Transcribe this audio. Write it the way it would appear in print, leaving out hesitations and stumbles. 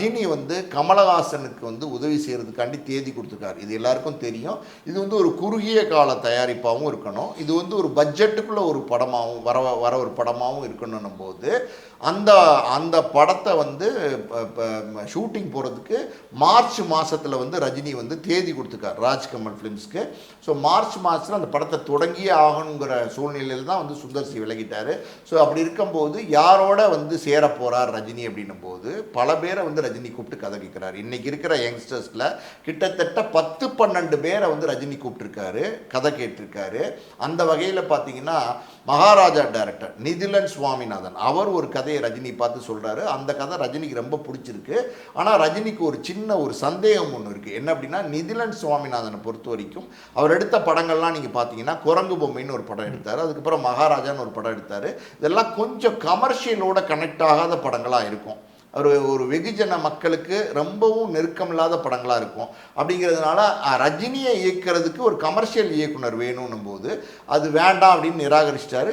ரஜினி வந்து கமலஹாசனுக்கு வந்து உதவி செய்கிறதுக்காண்டி தேதி கொடுத்துருக்காரு. இது எல்லாருக்கும் தெரியும். இது வந்து ஒரு குறுகிய கால தயாரிப்பாகவும் இருக்கணும். இது வந்து ஒரு பட்ஜெட்டுக்குள்ளே ஒரு படமாகவும் வர ஒரு படமாகவும் இருக்கணும் போது அந்த அந்த படத்தை வந்து ஷூட்டிங் போகிறதுக்கு மார்ச் மாதத்தில் வந்து ரஜினி வந்து தேதி கொடுத்துருக்கார் ராஜ்கமல் ஃபிலிம்ஸ்க்கு. ஸோ மார்ச் மாதத்தில் அந்த படத்தை தொடங்கியே ஆகணுங்கிற சூழ்நிலையில் தான் வந்து சுந்தர் சி விலகிட்டார். ஸோ அப்படி இருக்கும்போது யாரோட வந்து சேர போகிறார் ரஜினி அப்படின்னும் போது பல பேரை வந்து ரஜினி கூப்பிட்டு கதை கேட்குறாரு. இன்றைக்கி இருக்கிற யங்ஸ்டர்ஸில் கிட்டத்தட்ட 10-12 பேரை வந்து ரஜினி கூப்பிட்டுருக்காரு, கதை கேட்டிருக்காரு. அந்த வகையில் பார்த்தீங்கன்னா மகாராஜா டைரக்டர் நிதிலன் சுவாமிநாதன் அவர் ஒரு கதையை ரஜினி பார்த்து சொல்கிறாரு. அந்த கதை ரஜினிக்கு ரொம்ப பிடிச்சிருக்கு. ஆனால் ரஜினிக்கு ஒரு சின்ன ஒரு சந்தேகம் ஒன்று இருக்குது. என்ன அப்படின்னா, நிதிலன் சுவாமிநாதனை பொறுத்த வரைக்கும் அவர் எடுத்த படங்கள்லாம் நீங்கள் பார்த்தீங்கன்னா குரங்கு பொம்மைன்னு ஒரு படம் எடுத்தார், அதுக்கப்புறம் மகாராஜான்னு ஒரு படம் எடுத்தார். இதெல்லாம் கொஞ்சம் கமர்ஷியலோட கனெக்ட் ஆகாத படங்களாக இருக்கும். ஒரு வெகுஜன மக்களுக்கு ரொம்பவும் நெருக்கம் இல்லாத படங்களாக இருக்கும். அப்படிங்கிறதுனால ரஜினியை இயக்கிறதுக்கு ஒரு கமர்ஷியல் இயக்குனர் வேணும்னும் போது அது வேண்டாம் அப்படின்னு நிராகரிச்சிட்டாரு.